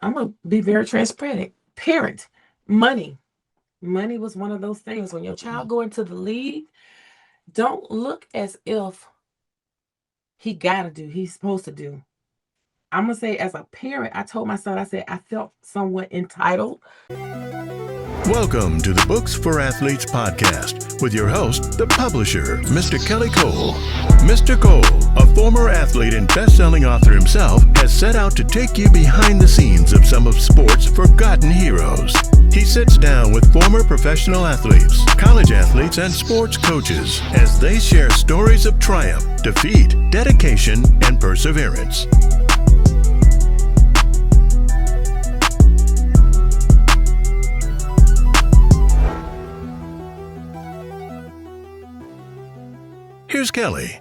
I'm gonna be very transparent. Parent, money. Money was one of those things. When your child go into the league, don't look as if he's supposed to do. I'm gonna say as a parent, I told my son, I said I felt somewhat entitled. Welcome to the Books for Athletes podcast with your host, the publisher, Mr. Kelly Cole. Mr. Cole, a former athlete and best-selling author himself, has set out to take you behind the scenes of some of sports' forgotten heroes. He sits down with former professional athletes, college athletes, and sports coaches as they share stories of triumph, defeat, dedication, and perseverance. Here's Kelly.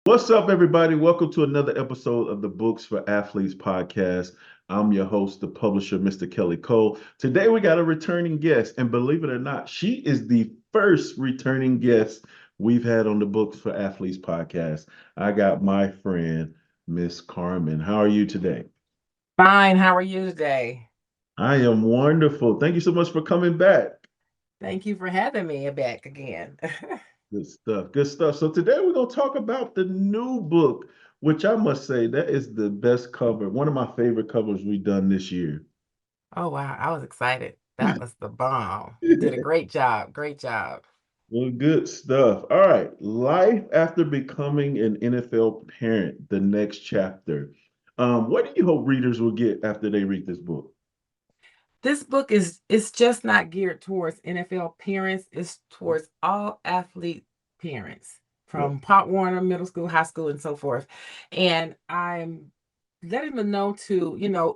What's up, everybody? Welcome to another episode of the Books for Athletes podcast. I'm your host, the publisher, Mr. Kelly Cole. Today, we got a returning guest, and believe it or not, she is the first returning guest we've had on the Books for Athletes podcast. I got my friend, Miss Carmen. How are you today? Fine. How are you today? I am wonderful. Thank you so much for coming back. Thank you for having me back again. Good stuff. Good stuff. So today we're going to talk about the new book, which I must say that is the best cover, one of my favorite covers we've done this year. Oh wow, I was excited. That was the bomb. You did a great job. Great job. Well, good stuff. All right. Life after becoming an NFL parent, the next chapter. What do you hope readers will get after they read this book? This book is it's just not geared towards NFL parents, it's towards all athlete parents Yeah. from Pop Warner, middle school, high school, and so forth. And I'm letting them know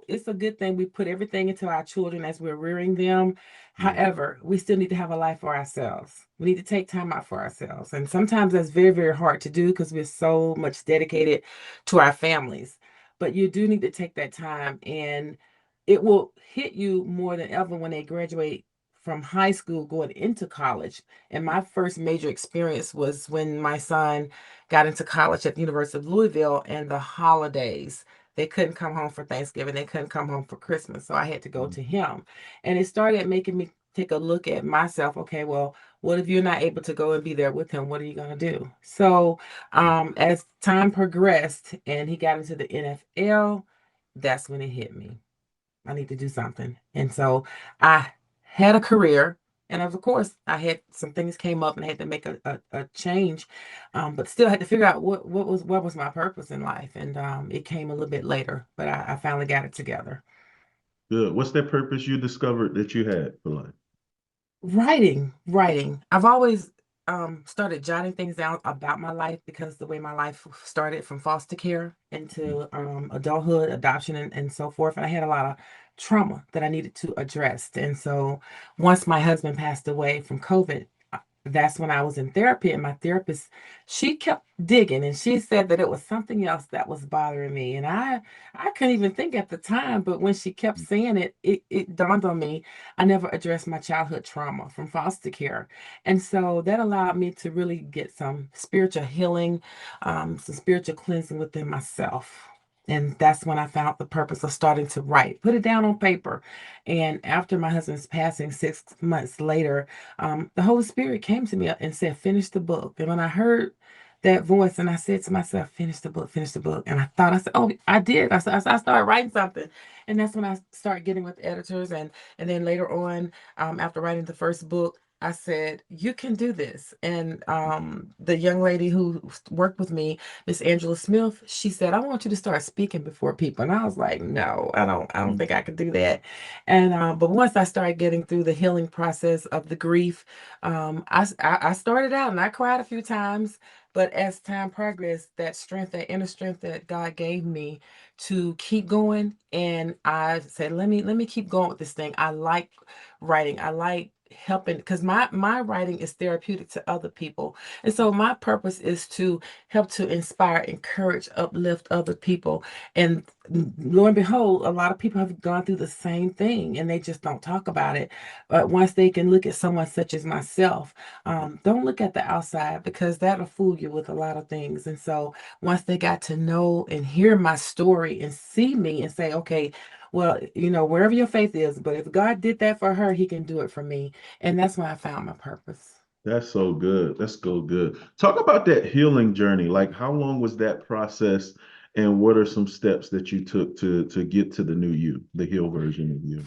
it's a good thing we put everything into our children as we're rearing them. Mm. However, we still need to have a life for ourselves. We need to take time out for ourselves. And sometimes that's very, very hard to do because we're so much dedicated to our families. But you do need to take that time, and it will hit you more than ever when they graduate from high school going into college. And my first major experience was when my son got into college at the University of Louisville, and the holidays. They couldn't come home for Thanksgiving. They couldn't come home for Christmas. So I had to go Mm. to him. And it started making me take a look at myself. Okay, well, what if you're not able to go and be there with him? What are you going to do? So as time progressed and he got into the NFL, that's when it hit me. I need to do something. And so I had a career. And of course, I had some things came up and I had to make a change, but still had to figure out what was my purpose in life. And it came a little bit later, but I finally got it together. Good. What's that purpose you discovered that you had for life? Writing. I've always started jotting things down about my life because the way my life started from foster care into adulthood, adoption, and so forth. And I had a lot of trauma that I needed to address. And so once my husband passed away from COVID, that's when I was in therapy, and my therapist, she kept digging, and she said that it was something else that was bothering me. And I couldn't even think at the time, but when she kept saying it, it dawned on me I never addressed my childhood trauma from foster care. And so that allowed me to really get some spiritual healing, some spiritual cleansing within myself. And that's when I found the purpose of starting to write, put it down on paper. And after my husband's passing 6 months later, the Holy Spirit came to me and said, finish the book. And when I heard that voice, and I said to myself, finish the book, finish the book. And I said, oh, I did. I started writing something. And that's when I started getting with editors. And then later on, after writing the first book, I said, you can do this. And the young lady who worked with me, Miss Angela Smith, she said, I want you to start speaking before people. And I was like, no, I don't think I could do that. And but once I started getting through the healing process of the grief, I started out and I cried a few times. But as time progressed, that strength, that inner strength that God gave me to keep going, and I said, let me keep going with this thing. I like writing. I like helping, because my writing is therapeutic to other people, and so my purpose is to help to inspire, encourage, uplift other people. And lo and behold, a lot of people have gone through the same thing and they just don't talk about it. But once they can look at someone such as myself, don't look at the outside, because that'll fool you with a lot of things. And so once they got to know and hear my story and see me and say, okay, well, wherever your faith is, but if God did that for her, he can do it for me. And that's when I found my purpose. That's so good. That's so good. Talk about that healing journey. Like, how long was that process, and what are some steps that you took to get to the new you, the healed version of you?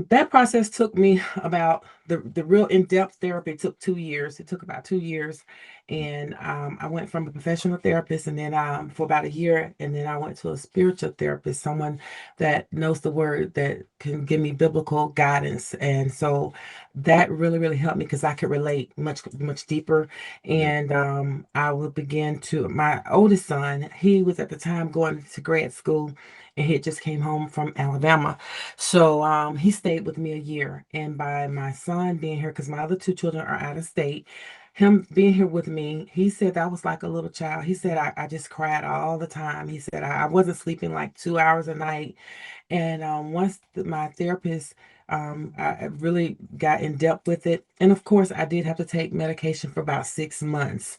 That process took me about the real in-depth therapy took 2 years. It took about 2 years, and I went from a professional therapist, and then for about a year, and then I went to a spiritual therapist, someone that knows the word, that can give me biblical guidance, and so that really really helped me because I could relate much much deeper. Yeah. And I would begin to my oldest son. He was at the time going to grad school, and he had just came home from Alabama. So he stayed with me a year. And by my son being here, because my other two children are out of state, him being here with me, he said that was like a little child. He said I just cried all the time. He said I wasn't sleeping like 2 hours a night. And once my therapist, I really got in depth with it. And of course, I did have to take medication for about 6 months,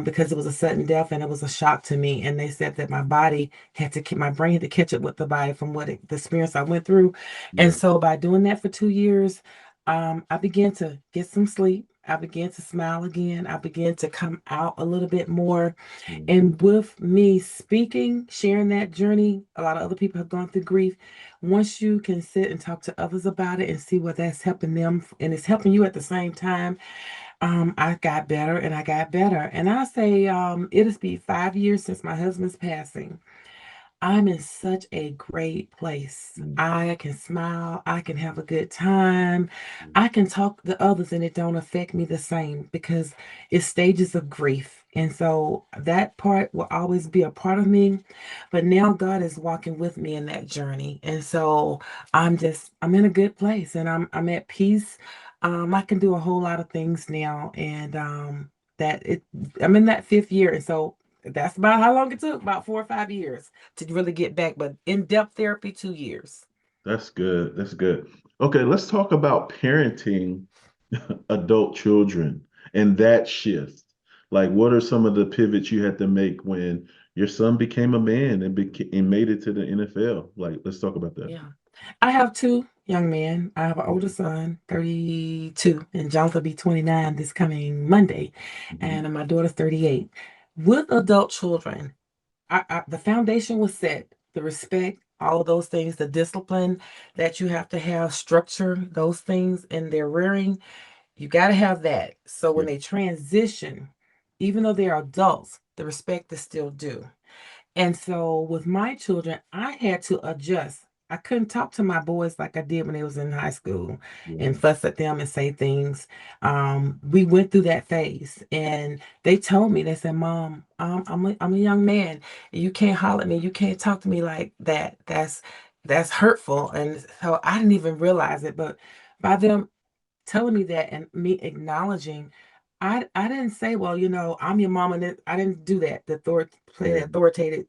because it was a sudden death and it was a shock to me. And they said that my body had to, my brain had to catch up with the body from the experience I went through. And Yeah. so by doing that for 2 years, I began to get some sleep. I began to smile again. I began to come out a little bit more. Mhm. And with me speaking, sharing that journey, a lot of other people have gone through grief. Once you can sit and talk to others about it and see what that's helping them and it's helping you at the same time, I got better and I got better. And I say it'll be 5 years since my husband's passing. I'm in such a great place. Mhm. I can smile, I can have a good time, Mhm. I can talk to others and it don't affect me the same because it's stages of grief. And so that part will always be a part of me. But now God is walking with me in that journey. And so I'm in a good place and I'm at peace. I can do a whole lot of things now, and that it I'm in that fifth year. And so that's about how long it took, about 4 or 5 years to really get back. But in-depth therapy, 2 years. That's good. That's good. Okay, let's talk about parenting adult children and that shift. Like, what are some of the pivots you had to make when your son became a man and made it to the NFL? Like, let's talk about that. Yeah. I have two young men. I have an older Okay. son, 32, and Jonathan will be 29 this coming Monday. Mhm. And my daughter's 38. With adult children, the foundation was set, the respect, all of those things, the discipline that you have to have, structure, those things in their rearing. You got to have that. So when Yeah. they transition, even though they're adults, the respect is still due. And so with my children, I had to adjust. I couldn't talk to my boys like I did when they was in high school Yeah. and fuss at them and say things. We went through that phase, and they told me, they said, Mom, I'm a young man. You can't holler at me. You can't talk to me like that. That's hurtful. And so I didn't even realize it. But by them telling me that and me acknowledging, I didn't say, well, I'm your mom, and I didn't do that. Play Yeah. the authoritative,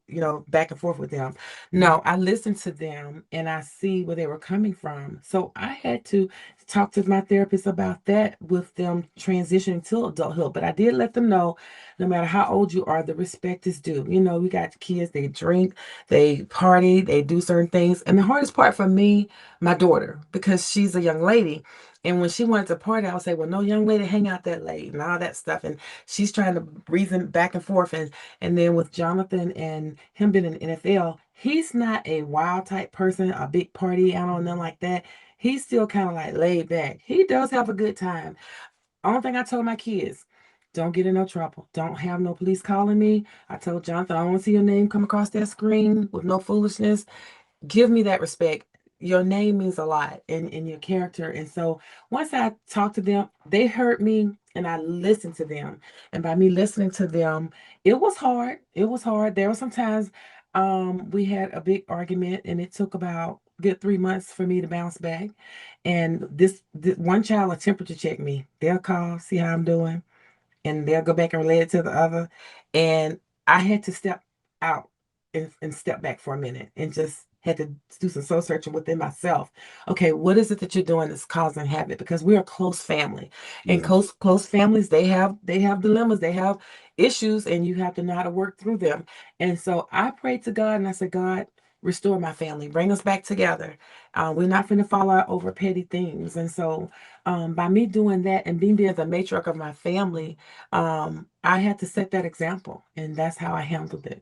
back and forth with them. No, I listened to them and I see where they were coming from. So I had to talk to my therapist about that with them transitioning to adulthood. But I did let them know, no matter how old you are, the respect is due. We got kids, they drink, they party, they do certain things. And the hardest part for me, my daughter, because she's a young lady, and when she wanted to party, I would say, well, no young lady hang out that late and all that stuff. And she's trying to reason back and forth. And then with Jonathan and him being in the NFL, he's not a wild type person, a big party animal, nothing like that. He's still kind of like laid back. He does have a good time. Only thing I told my kids, don't get in no trouble. Don't have no police calling me. I told Jonathan, I don't want to see your name come across that screen with no foolishness. Give me that respect. Your name means a lot in your character. And so once I talked to them, they heard me and I listened to them. And by me listening to them, it was hard. It was hard. There were some times we had a big argument and it took about good 3 months for me to bounce back. And this one child will temperature check me. They'll call, see how I'm doing, and they'll go back and relay it to the other. And I had to step out and step back for a minute and just had to do some soul searching within myself. Okay, what is it that you're doing that's causing havoc? Because we're a close family, and Yeah. close families, they have dilemmas, they have issues, and you have to know how to work through them. And so I prayed to God and I said, God, restore my family, bring us back together. We're not going to fall out over petty things. And so by me doing that and being there the matriarch of my family, I had to set that example, and that's how I handled it.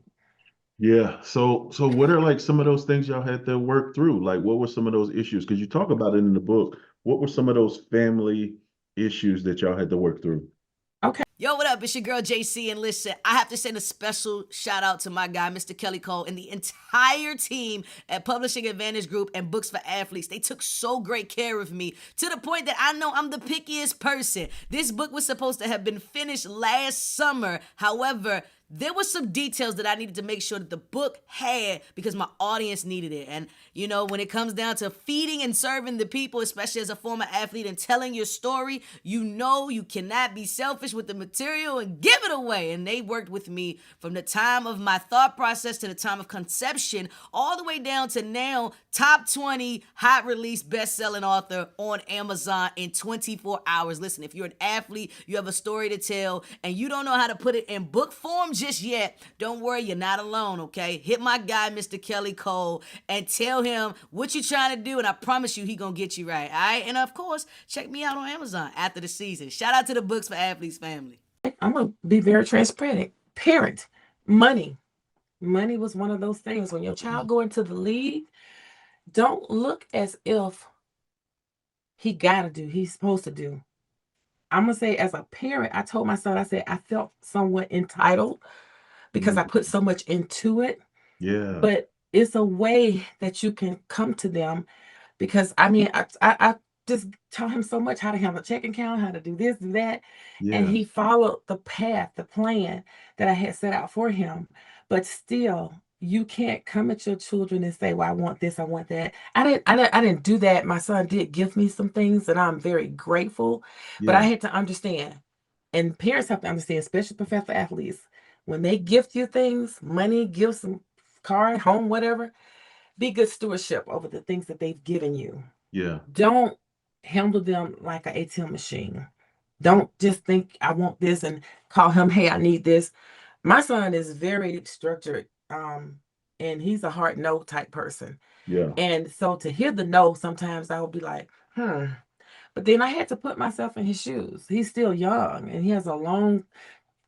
Yeah. So what are like some of those things y'all had to work through? Like what were some of those issues? Because you talk about it in the book. What were some of those family issues that y'all had to work through? Okay. Yo, what up? It's your girl JC, and listen, I have to send a special shout out to my guy, Mr. Kelly Cole, and the entire team at Publishing Advantage Group and Books for Athletes. They took so great care of me to the point that I know I'm the pickiest person. This book was supposed to have been finished last summer. However, there were some details that I needed to make sure that the book had because my audience needed it. And, you know, when it comes down to feeding and serving the people, especially as a former athlete and telling your story, you know you cannot be selfish with the material and give it away. And they worked with me from the time of my thought process to the time of conception, all the way down to now, top 20 hot release best-selling author on Amazon in 24 hours. Listen, if you're an athlete, you have a story to tell, and you don't know how to put it in book form just yet, don't worry, you're not alone, okay? Hit my guy, Mr. Kelly Cole, and tell him what you're trying to do, and I promise you he gonna get you right, all right? And of course, check me out on Amazon after the season. Shout out to the Books for Athletes family. I'm gonna be very transparent. Parent, money. Money was one of those things. When your child go into the league, don't look as if he's supposed to do. I'm gonna say as a parent, I told my son, I said I felt somewhat entitled because I Mhm. put so much into it. Yeah. But it's a way that you can come to them because I mean I just taught him so much how to handle a checking account, how to do this, do that, and Yeah. he followed the path, the plan that I had set out for him. But still, you can't come at your children and say, "Well, I want this, I want that." I didn't do that. My son did give me some things, and I'm very grateful. But I Yeah. had to understand, and parents have to understand, especially professional athletes, when they gift you things, money, gifts, car, home, whatever, be good stewardship over the things that they've given you. Yeah. Don't handle them like an ATM machine. Don't just think I want this and call him, hey, I need this. My son is very structured, and he's a hard no type person. Yeah. And so to hear the no, sometimes I would be like, hmm. But then I had to put myself in his shoes. He's still young and he has a long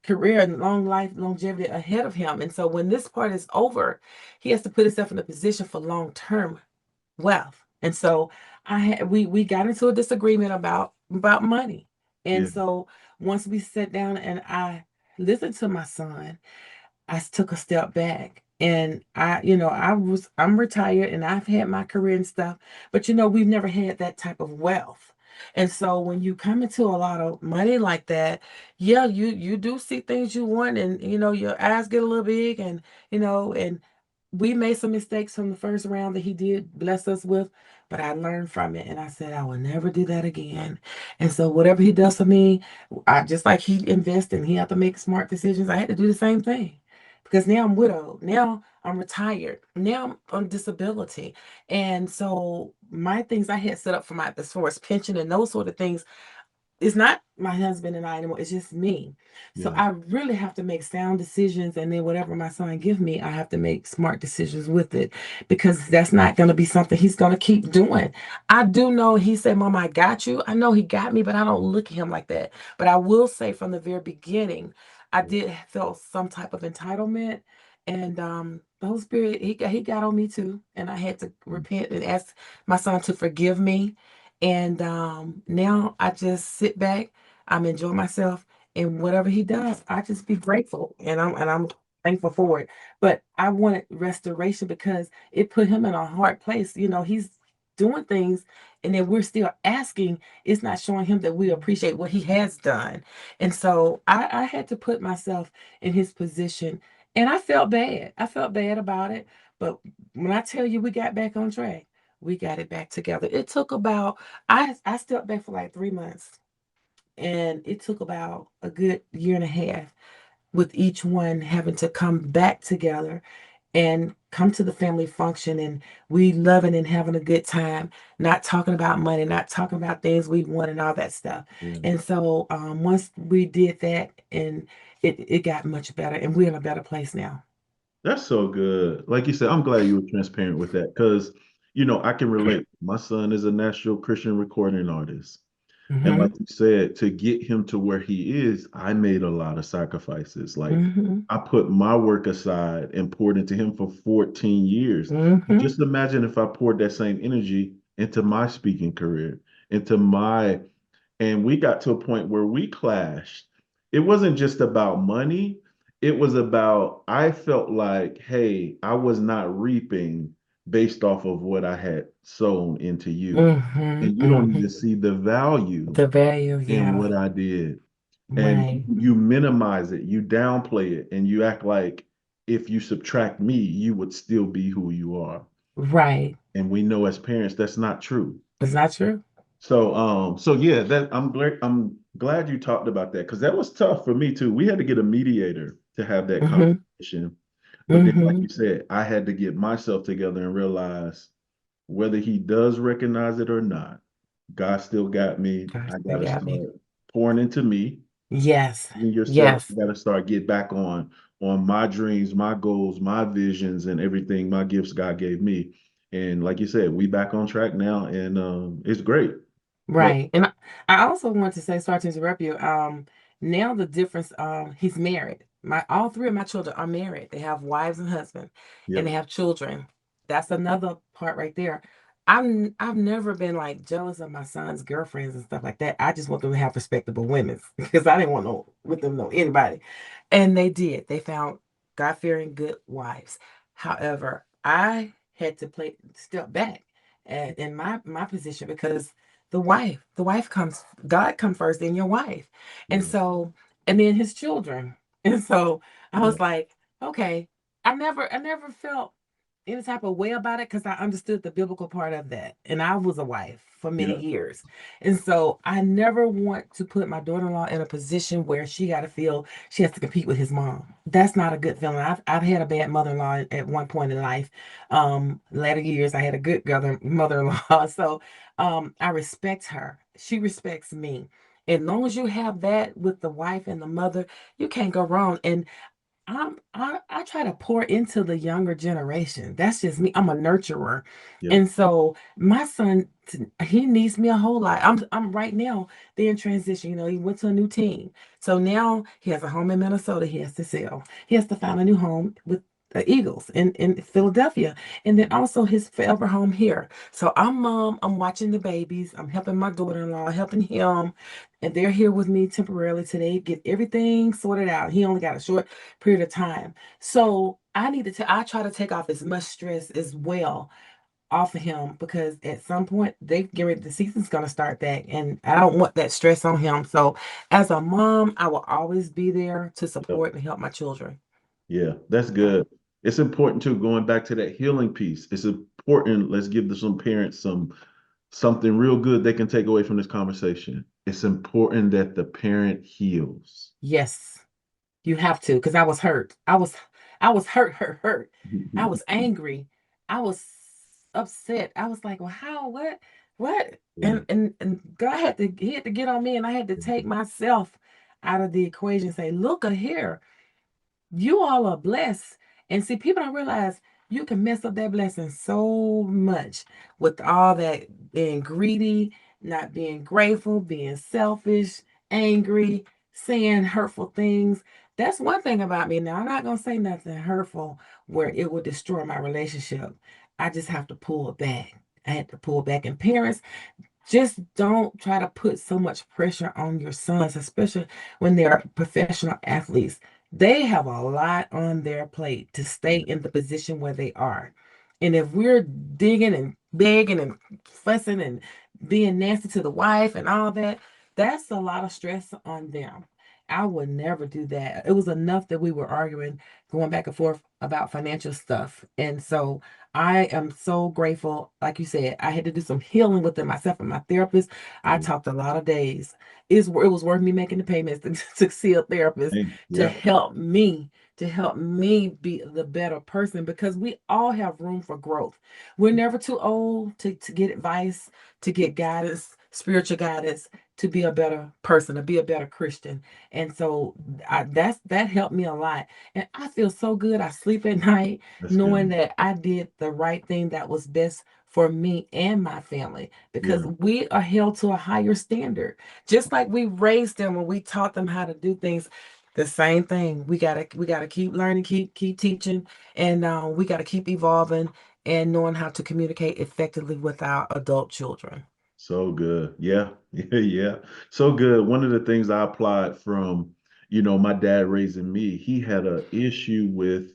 career and long life longevity ahead of him. And so when this part is over, he has to put himself in a position for long term wealth. And so we got into a disagreement about money. And Yeah. so once we sat down and I listened to my son, took a step back. And I'm retired and I've had my career and stuff, but we've never had that type of wealth. And so when you come into a lot of money like that, yeah, you do see things you want, and your eyes get a little big, and we made some mistakes from the first round that he did bless us with, but I learned from it and I said I will never do that again. And so whatever he does for me, I just like he invests and he had to make smart decisions. I had to do the same thing because now I'm widowed. Now I'm retired. Now I'm on disability. And so my things I had set up for my as far as pension and those sort of things, it's not my husband and I anymore. It's just me. So Yeah. I really have to make sound decisions, and then whatever my son give me, I have to make smart decisions with it because that's not going to be something he's going to keep doing. I do know he said, "Mom, I got you." I know he got me, but I don't look at him like that. But I will say from the very beginning, I did feel some type of entitlement, and the Holy Spirit he got on me too, and I had to repent and ask my son to forgive me, and now I just sit back, I'm enjoying myself, and whatever he does, I just be grateful, and I'm thankful for it. But I wanted restoration because it put him in a hard place. He's doing things, and then we're still asking. It's not showing him that we appreciate what he has done, and so I had to put myself in his position, and I felt bad. I felt bad about it, but when I tell you we got back on track. we got it back together. It took about I stepped back for like 3 months, and it took about a good year and a half with each one having to come back together and come to the family function, and we loving and having a good time, not talking about money, not talking about things we want and all that stuff. Yeah. And so once we did that, and it got much better, and we're in a better place now. That's so good. Like you said, I'm glad you were transparent with that because, I can relate. My son is a national Christian recording artist. And like Hmm. you said, to get him to where he is, I made a lot of sacrifices. Like Hmm. I put my work aside and poured into him for 14 years. Hmm. Just imagine if I poured that same energy into my speaking career, into my, and we got to a point where we clashed. It wasn't just about money. It was about, I felt like, hey, I was not reaping based off of what I had sown into you. Hmm. And you don't Hmm. even see the value The value, in yeah. what I did. And Right. you minimize it, you downplay it, and you act like if you subtract me, you would still be who you are. Right. And we know as parents that's not true. It's not true. So yeah, that I'm glad you talked about that because that was tough for me too. We had to get a mediator to have that Hmm. conversation. But then, like Hmm. you said, I had to get myself together and realize whether he does recognize it or not, God still got me. God I still gotta got me. start pouring into me, Yes. in yourself. Yes. You gotta start get back on my dreams, my goals, my visions, and everything, my gifts God gave me. And like you said, we back on track now, and it's great. But Right. And I also want to say, sorry to interrupt you. Now the difference, he's married. All three of my children are married. They have wives and husbands, and they yep, have children. That's another part right there. I've never been like jealous of my son's girlfriends and stuff like that. I just want them to have respectable women because I didn't want no with them know anybody. And they did. They found God-fearing good wives. However, I had to play step back in my position because the wife comes, God come first, then your wife. And yeah, so, and then his children. And so I yeah, was like, okay, I never felt any type of way about it because I understood the biblical part of that. And I was a wife for many yeah, years. And so I never want to put my daughter-in-law in a position where she got to feel she has to compete with his mom. That's not a good feeling. I've had a bad mother-in-law at one point in life. Later years, I had a good mother-in-law. So I respect her. She respects me. As long as you have that with the wife and the mother, you can't go wrong. And I try to pour into the younger generation. That's just me. I'm a nurturer. yeah, And so my son, he needs me a whole lot. I'm right now, they're in transition. He went to a new team. So now he has a home in Minnesota he has to sell. He has to find a new home with the Eagles in Philadelphia. And then also his forever home here. So I'm mom, I'm watching the babies, I'm helping my daughter-in-law, helping him. And they're here with me temporarily today, get everything sorted out. He only got a short period of time. So I try to take off as much stress as well off of him because at some point the season's gonna start back and I don't want that stress on him. So as a mom, I will always be there to yeah. support and help my children. Yeah, that's Yeah. good. It's important too, going back to that healing piece. It's important. Let's give some parents something real good they can take away from this conversation. It's important that the parent heals. Yes, you have to, because I was hurt. I was hurt. I was angry. I was upset. I was like, well, how, what? Yeah, And God he had to get on me, and I had to take myself out of the equation and say, look at here, you all are blessed. And see, people don't realize you can mess up that blessing so much with all that being greedy, not being grateful, being selfish, angry, saying hurtful things. That's one thing about me. Now, I'm not going to say nothing hurtful where it will destroy my relationship. I just have to pull back. I had to pull back. And parents, just don't try to put so much pressure on your sons, especially when they're professional athletes. They have a lot on their plate to stay yeah, in the position where they are. And if we're digging and begging and fussing and being nasty to the wife and all that, that's a lot of stress on them. I would never do that. It was enough that we were arguing, going back and forth. about financial stuff. And so I am so grateful. Like you said, I had to do some healing within myself and my therapist. I Mm. talked a lot of days. It was worth me making the payments to see a therapist Hey, to yeah, help me be the better person, because we all have room for growth. We're never too old to get advice, to get guidance, spiritual guidance, to be a better person, to be a better Christian. And so that helped me a lot. And I feel so good. I sleep at night that's knowing good. that I did the right thing that was best for me and my family, because Yeah, we are held to a higher standard. Just like we raised them when we taught them how to do things, the same thing. We gotta keep learning, keep teaching, and we gotta keep evolving and knowing how to communicate effectively with our adult children. so good. Yeah, yeah, yeah. So good. One of the things I applied from, my dad raising me, he had an issue with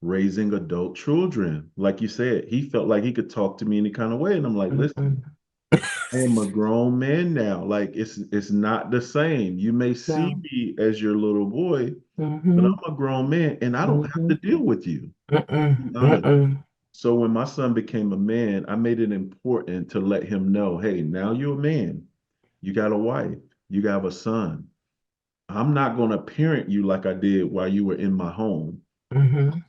raising adult children. Like you said, he felt like he could talk to me any kind of way. And I'm like, listen, Mm-mm. I am a grown man now. Like it's not the same. You may see No. me as your little boy, but Mm-hmm. I'm a grown man and I don't have Mm-hmm. to deal with you. Mm-mm. Be honest. Mm-mm. So when my son became a man, I made it important to let him know, hey, now you're a man. You got a wife. You got a son. I'm not going to parent you like I did while you were in my home. Mm-hmm.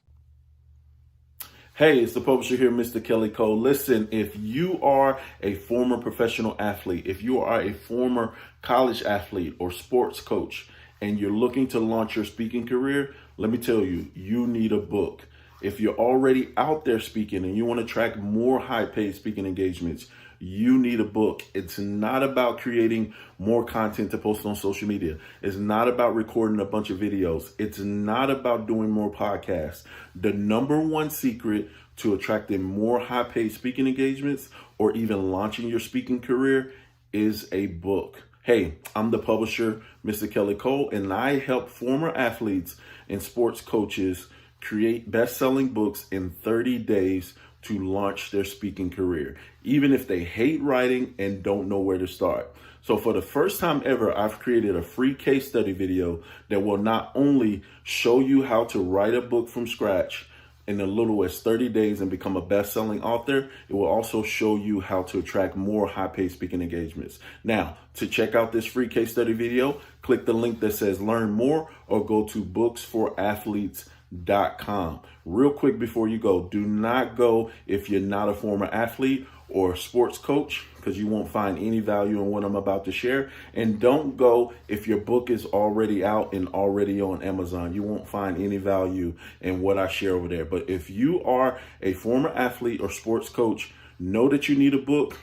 Hey, it's the publisher here, Mr. Kelly Cole. Listen, if you are a former professional athlete, if you are a former college athlete or sports coach, and you're looking to launch your speaking career, let me tell you, you need a book. If you're already out there speaking and you want to track more high paid speaking engagements, you need a book. It's not about creating more content to post on social media. It's not about recording a bunch of videos. It's not about doing more podcasts. The number one secret to attracting more high paid speaking engagements or even launching your speaking career is a book. Hey, I'm the publisher, Mr. Kelly Cole, and I help former athletes and sports coaches create best-selling books in 30 days to launch their speaking career, even if they hate writing and don't know where to start. So for the first time ever, I've created a free case study video that will not only show you how to write a book from scratch in as little as 30 days and become a best-selling author, it will also show you how to attract more high-paid speaking engagements. Now, to check out this free case study video, click the link that says learn more or go to booksforathletes.com. Real quick before you go, do not go if you're not a former athlete or sports coach, because you won't find any value in what I'm about to share. And don't go if your book is already out and already on Amazon. You won't find any value in what I share over there. But if you are a former athlete or sports coach, know that you need a book,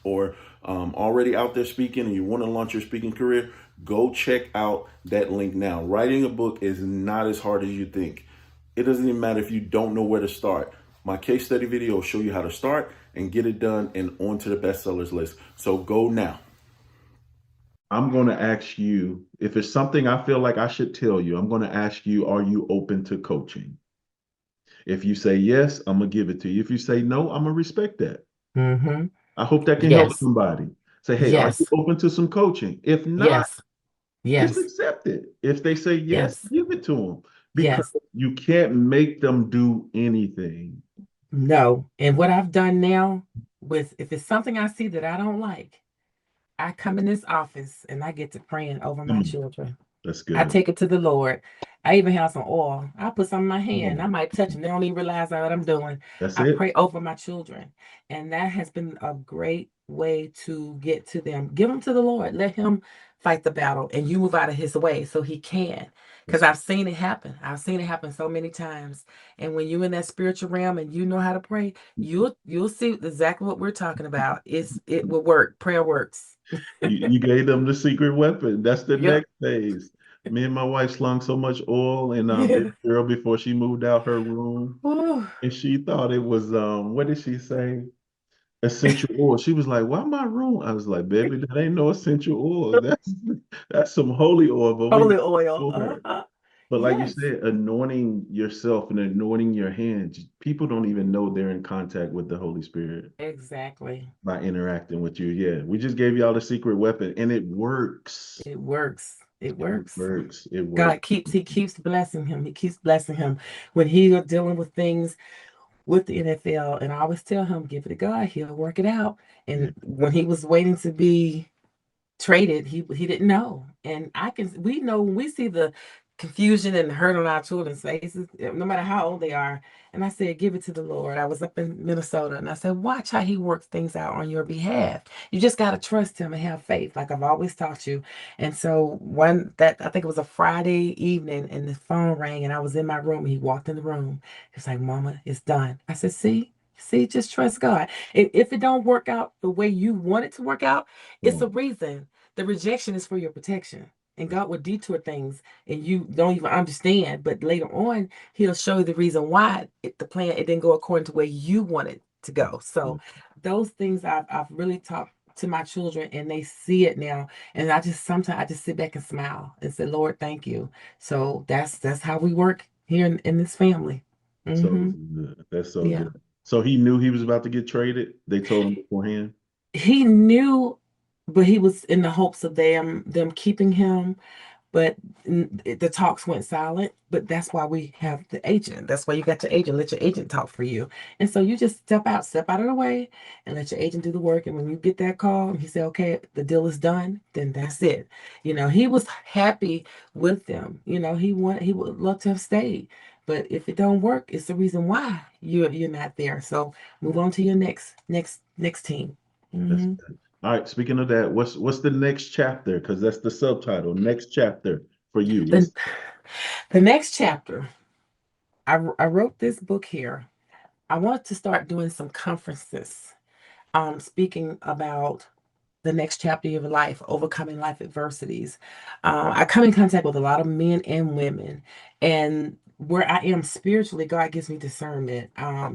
or already out there speaking and you want to launch your speaking career, go check out that link now. Writing a book is not as hard as you think. It doesn't even matter if you don't know where to start. My case study video will show you how to start and get it done and onto the bestsellers list. So go now. I'm going to ask you if it's something I feel like I should tell you. I'm going to ask you, are you open to coaching? If you say yes, I'm going to give it to you. If you say no, I'm going to respect that. Mm-hmm. I hope that can help Yes. somebody. Say, hey, are you Yes. open to some coaching? If not, Yes. just Yes. accept it. If they say yes, Yes. give it to them, because Yes. you can't make them do anything. No. And what I've done now, with if it's something I see that I don't like, I come in this office and I get to praying over my Mm, children. that's I good. take it to the Lord. I even have some oil. I put some in my hand. I Mm, might touch them. They don't even realize what I'm doing. that's I it. pray over my children. And that has been a great way to get to them. Give them to the Lord. Let him fight the battle and you move out of his way so he can. Because That's I've seen it happen. I've seen it happen so many times. And when you're in that spiritual realm and you know how to pray, you'll see exactly what we're talking about. It will work. Prayer works. you gave them the secret weapon. That's the Yep. next phase. Me and my wife slung so much oil in this Yeah. girl before she moved out her room, Whew. and she thought it was what did she say? Essential oil. She was like, "Why my room?" I was like, "Baby, that ain't no essential oil. That's some holy oil, but we Holy oil. for her." But like you Yes, said, anointing yourself and anointing your hands, people don't even know they're in contact with the Holy Spirit exactly. by interacting with you. Yeah, we just gave y'all the secret weapon and it works. It works. It It works. works. It works. He keeps blessing him. He keeps blessing him when he are dealing with things with the NFL. And I always tell him, give it to God, he'll work it out. Yeah. And when he was waiting to be traded, he didn't know. And we know when we see the confusion and hurt on our children's faces, no matter how old they are. And I said, give it to the Lord. I was up in Minnesota and I said, watch how he works things out on your behalf. You just gotta trust him and have faith, like I've always taught you. And so one that I think it was a Friday evening and the phone rang and I was in my room and he walked in the room. He's like, Mama, it's done. I said, see, just trust God. If it don't work out the way you want it to work out, Come it's a on. reason. The rejection is for your protection. And God will detour things and you don't even understand. But later on, he'll show you the reason why the plan it didn't go according to where you wanted to go. So those things I've really taught to my children and they see it now. And sometimes I just sit back and smile and say, Lord, thank you. So that's how we work here in this family. So Hmm. good. That's so Yeah. good. So he knew he was about to get traded. They told him beforehand. He knew, but he was in the hopes of them keeping him. But the talks went silent. But that's why we have the agent. That's why you got your agent. Let your agent talk for you. And so you just step out of the way, and let your agent do the work. And when you get that call, and he said, "Okay, the deal is done," then that's it. He was happy with them. He would love to have stayed. But if it don't work, it's the reason why you're not there. So move on to your next team. That's Hmm. good. All right. Speaking of that, what's the next chapter? Because that's the subtitle. Next chapter for you. The the next chapter. I wrote this book here. I want to start doing some conferences, speaking about the next chapter of your life, overcoming life adversities. I come in contact with a lot of men and women, and where I am spiritually, God gives me discernment.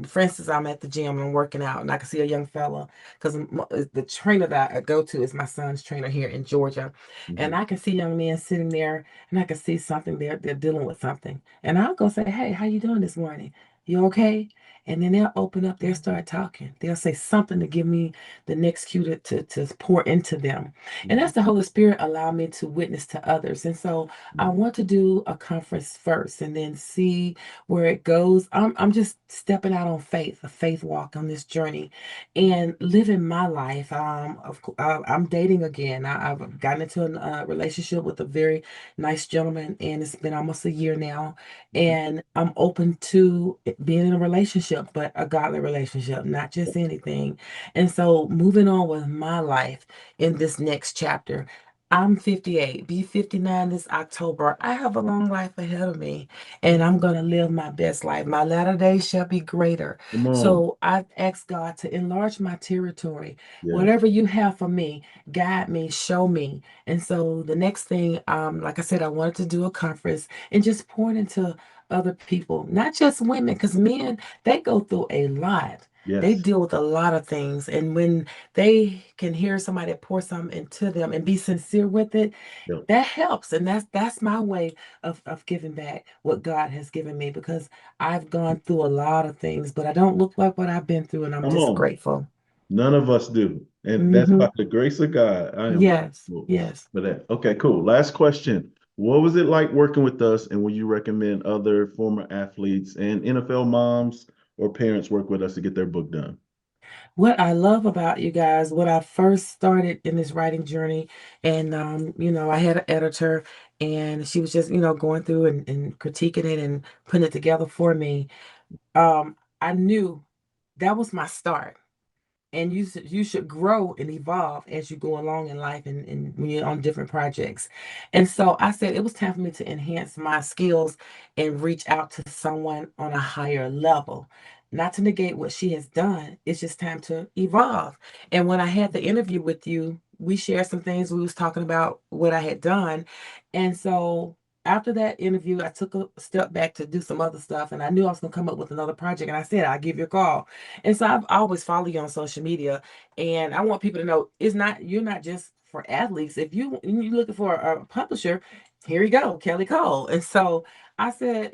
For instance, I'm at the gym and I'm working out, and I can see a young fella because the trainer that I go to is my son's trainer here in Georgia, and Mhm. I can see young men sitting there, and I can see something they're dealing with something, and I'll go say, "Hey, how you doing this morning? You okay?" And then they'll open up, they'll start talking. They'll say something to give me the next cue to pour into them. And Mhm. that's the Holy Spirit allow me to witness to others. And so I Mhm. want to do a conference first and then see where it goes. I'm just stepping out on faith, a faith walk on this journey and living my life. I'm dating again. I've gotten into a relationship with a very nice gentleman, and it's been almost a year now. Mhm. And I'm open to being in a relationship, but a godly relationship, not just anything. And so moving on with my life in this next chapter. I'm 58, be 59 this October. I have a long life ahead of me, and I'm going to live my best life. My latter days shall be greater. Come on. So I've asked God to enlarge my territory. Yes. Whatever you have for me, guide me, show me. And so the next thing, like I said, I wanted to do a conference and just point into other people, not just women, because men, they go through a lot. They Yes. deal with a lot of things. And when they can hear somebody pour something into them and be sincere with it, Yep. that helps. And that's my way of giving back what God has given me because I've gone through a lot of things, but I don't look like what I've been through, and I'm Come just on. grateful. None of us do. And that's Hmm. by the grace of God. I am Yes, grateful yes. for that. Okay, cool. Last question. What was it like working with us? And will you recommend other former athletes and NFL moms or parents work with us to get their book done? What I love about you guys, when I first started in this writing journey, and I had an editor, and she was just, going through and critiquing it and putting it together for me. I knew that was my start. And you should grow and evolve as you go along in life and when you're on different projects. And so I said it was time for me to enhance my skills and reach out to someone on a higher level. Not to negate what she has done, it's just time to evolve. And when I had the interview with you, we shared some things. We was talking about what I had done. And so after that interview, I took a step back to do some other stuff, and I knew I was going to come up with another project. And I said, I'll give you a call. And so I've always followed you on social media, and I want people to know you're not just for athletes. If you're looking for a publisher, here you go, Kelly Cole. And so I said,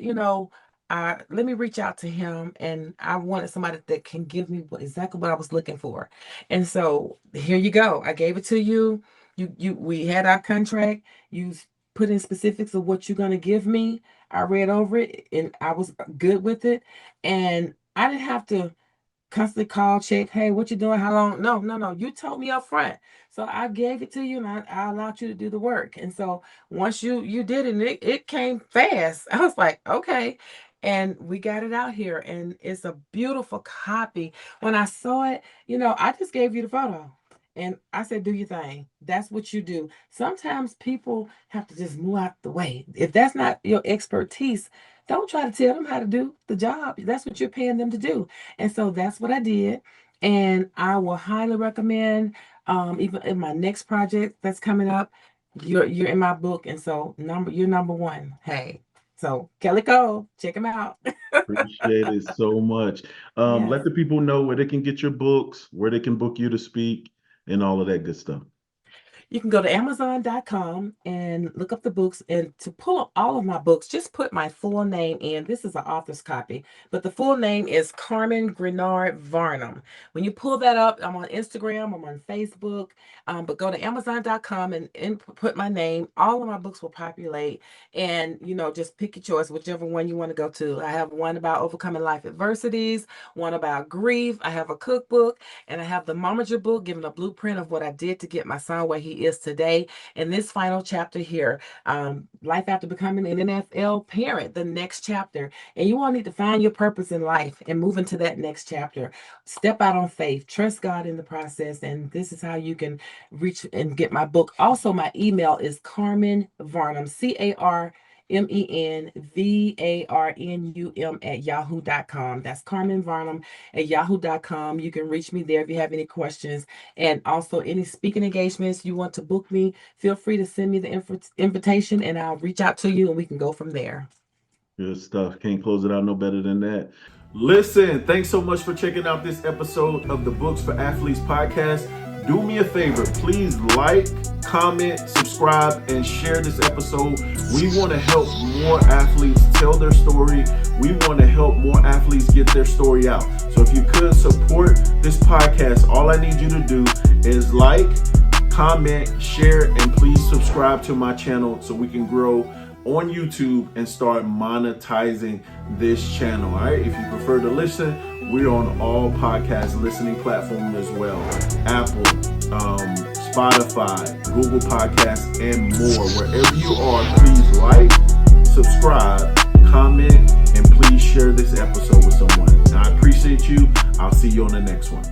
let me reach out to him, and I wanted somebody that can give me exactly what I was looking for. And so here you go. I gave it to you. We had our contract. You put in specifics of what you're going to give me. I read over it and I was good with it. And I didn't have to constantly call, check, hey, what you doing? How long? No, no, no. You told me up front. So I gave it to you and I allowed you to do the work. And so once you did it, and it came fast. I was like, okay. And we got it out here and it's a beautiful copy. When I saw it, I just gave you the photo. And I said, do your thing. That's what you do. Sometimes people have to just move out the way. If that's not your expertise, don't try to tell them how to do the job. That's what you're paying them to do. And so that's what I did. And I will highly recommend, even in my next project that's coming up, you're in my book. And so you're number one. Hey. So Kelly Cole, check him out. Appreciate it so much. Yes. Let the people know where they can get your books, where they can book you to speak, and all of that good stuff. You can go to Amazon.com and look up the books. And to pull up all of my books, just put my full name in. This is an author's copy, but the full name is Carmen Greenard-Varnum. When you pull that up, I'm on Instagram, I'm on Facebook, but go to Amazon.com and put my name. All of my books will populate. And, just pick your choice, whichever one you want to go to. I have one about overcoming life adversities, one about grief. I have a cookbook, and I have the Momager book, giving a blueprint of what I did to get my son where he is today. And this final chapter here, life after becoming an NFL parent, the next chapter. And you all need to find your purpose in life and move into that next chapter. Step out on faith, trust God in the process. And this is how you can reach and get my book. Also, my email is Carmen Varnum, CarmenVarnum at yahoo.com. That's Carmen Varnum at yahoo.com. You can reach me there if you have any questions. And also, any speaking engagements you want to book me, feel free to send me the invitation and I'll reach out to you and we can go from there. Good stuff. Can't close it out no better than that. Listen, thanks so much for checking out this episode of the Books for Athletes podcast. Do me a favor, please like, comment, subscribe, and share this episode. We want to help more athletes tell their story. We want to help more athletes get their story out. So if you could support this podcast, all I need you to do is like, comment, share, and please subscribe to my channel so we can grow on YouTube and start monetizing this channel. All right, if you prefer to listen, we're on all podcast listening platforms as well: Apple, Spotify, Google Podcasts, and more. Wherever you are, please like, subscribe, comment, and please share this episode with someone. And I appreciate you. I'll see you on the next one.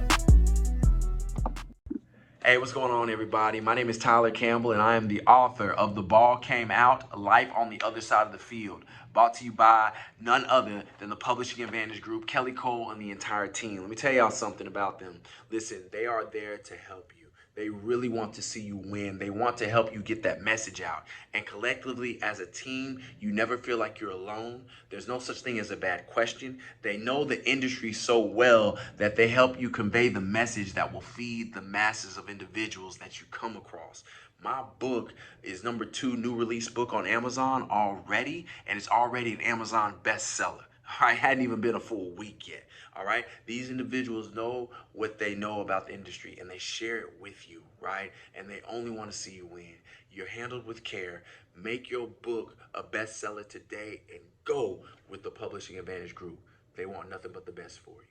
Hey, what's going on, everybody? My name is Tyler Campbell, and I am the author of The Ball Came Out, Life on the Other Side of the Field, brought to you by none other than the Publishing Advantage Group, Kelly Cole, and the entire team. Let me tell y'all something about them. Listen, they are there to help you. They really want to see you win. They want to help you get that message out. And collectively, as a team, you never feel like you're alone. There's no such thing as a bad question. They know the industry so well that they help you convey the message that will feed the masses of individuals that you come across. My book is #2 new release book on Amazon already, and it's already an Amazon bestseller. I hadn't even been a full week yet. All right. These individuals know what they know about the industry and they share it with you. Right. And they only want to see you win. You're handled with care. Make your book a bestseller today and go with the Publishing Advantage Group. They want nothing but the best for you.